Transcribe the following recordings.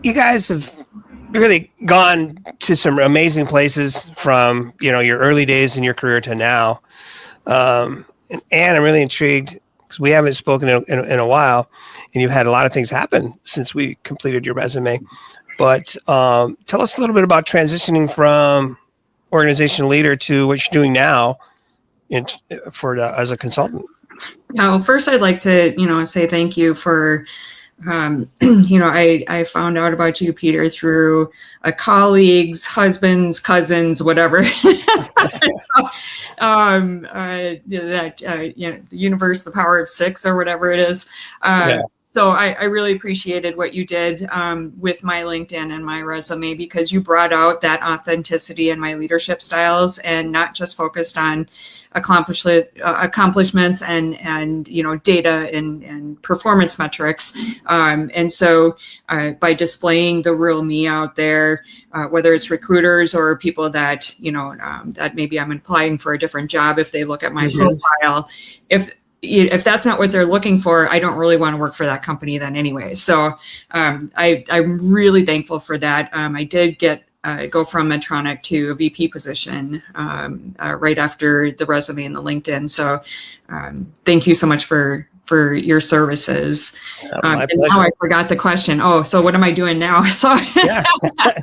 You guys have really gone to some amazing places from, your early days in your career to now. And I'm really intrigued because we haven't spoken in a while, and you've had a lot of things happen since we completed your resume. But tell us a little bit about transitioning from organization leader to what you're doing now as a consultant. Well, first I'd like to, say thank you for, I found out about you, Peter, through a colleague's husband's cousins, whatever. So, the universe, the power of 6 or whatever it is. Yeah. So I really appreciated what you did with my LinkedIn and my resume, because you brought out that authenticity in my leadership styles and not just focused on accomplishments and data and performance metrics. And so by displaying the real me out there, whether it's recruiters or people that, that maybe I'm applying for a different job, if they look at my profile, if that's not what they're looking for, I don't really want to work for that company then anyway. So I'm really thankful for that. I did go from Medtronic to a VP position right after the resume and the LinkedIn. So thank you so much for your services. And now I forgot the question. Oh, so what am I doing now? So yeah.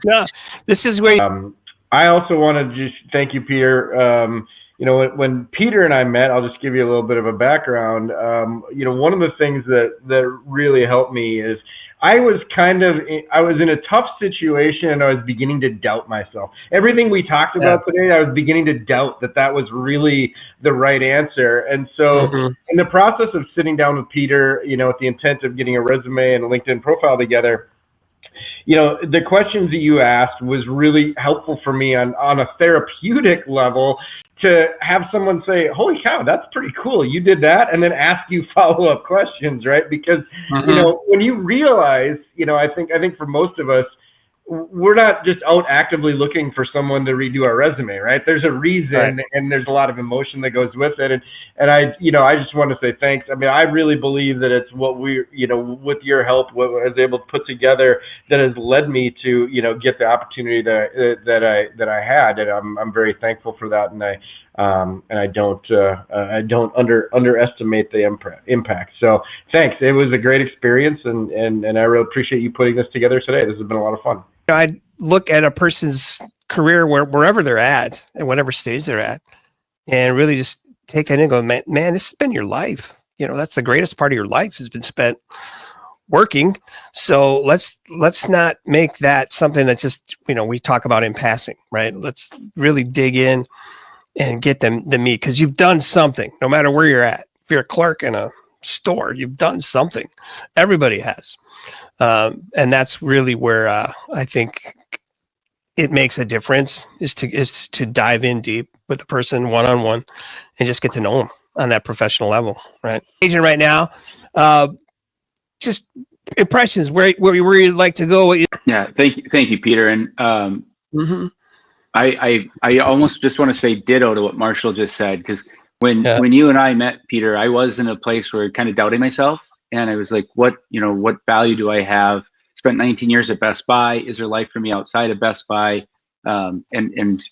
No, this is where I also want to just thank you, Peter. When Peter and I met, I'll just give you a little bit of a background. One of the things that really helped me is I was in a tough situation, and I was beginning to doubt myself. Everything we talked about today, I was beginning to doubt that was really the right answer. And so in the process of sitting down with Peter, with the intent of getting a resume and a LinkedIn profile together, the questions that you asked was really helpful for me on a therapeutic level, to have someone say, holy cow, that's pretty cool, you did that, and then ask you follow-up questions, right? Because when you realize, I think for most of us, we're not just out actively looking for someone to redo our resume, right? There's a reason, and there's a lot of emotion that goes with it. And I just want to say thanks. I mean, I really believe that it's what we, with your help, what I was able to put together that has led me to, get the opportunity that I had. And I'm very thankful for that. And I don't underestimate the impact. So thanks. It was a great experience, and I really appreciate you putting this together today. This has been a lot of fun. I'd look at a person's career wherever they're at and whatever stage they're at, and really just take it in and go, man, this has been your life. That's the greatest part of your life has been spent working. So let's not make that something that just, we talk about in passing, right? Let's really dig in and get the meat, because you've done something, no matter where you're at. If you're a clerk in a store, you've done something. Everybody has. And that's really where I think it makes a difference, is to dive in deep with the person one-on-one and just get to know them on that professional level, right? Agent right now, just impressions, where you'd like to go. Yeah, thank you, Peter. And I almost just want to say ditto to what Marshall just said, because when you and I met, Peter, I was in a place where kind of doubting myself, and I was like, what value do I have? Spent 19 years at Best Buy. Is there life for me outside of Best Buy? And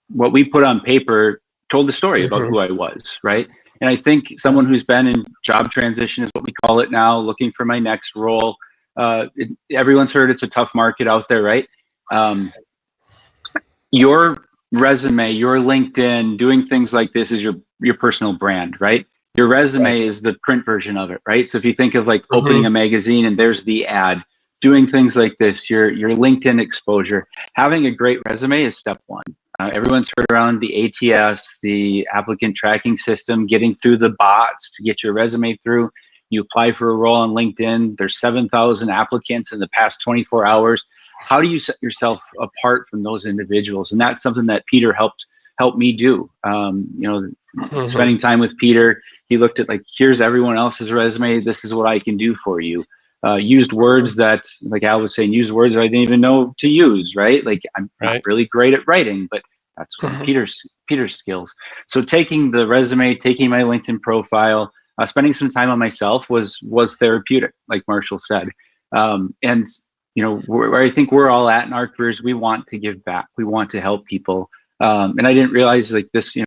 what we put on paper told the story about who I was, right? And I think someone who's been in job transition, is what we call it now, looking for my next role. Everyone's heard it's a tough market out there, right? Your resume, your LinkedIn, doing things like this is your personal brand, right? Your resume is the print version of it, right? So if you think of like opening a magazine and there's the ad, doing things like this, your LinkedIn exposure, having a great resume is step one. Everyone's heard around the ATS, the applicant tracking system, getting through the bots to get your resume through. You apply for a role on LinkedIn, there's 7,000 applicants in the past 24 hours. How do you set yourself apart from those individuals? And that's something that Peter helped me do. Spending time with Peter, he looked at like, here's everyone else's resume. This is what I can do for you. Used words that, like Al was saying, used words I didn't even know to use, right? Like I'm not really great at writing, but that's one of Peter's skills. So taking the resume, taking my LinkedIn profile, spending some time on myself was therapeutic, like Marshall said. And where I think we're all at in our careers, we want to give back. We want to help people. And I didn't realize like this,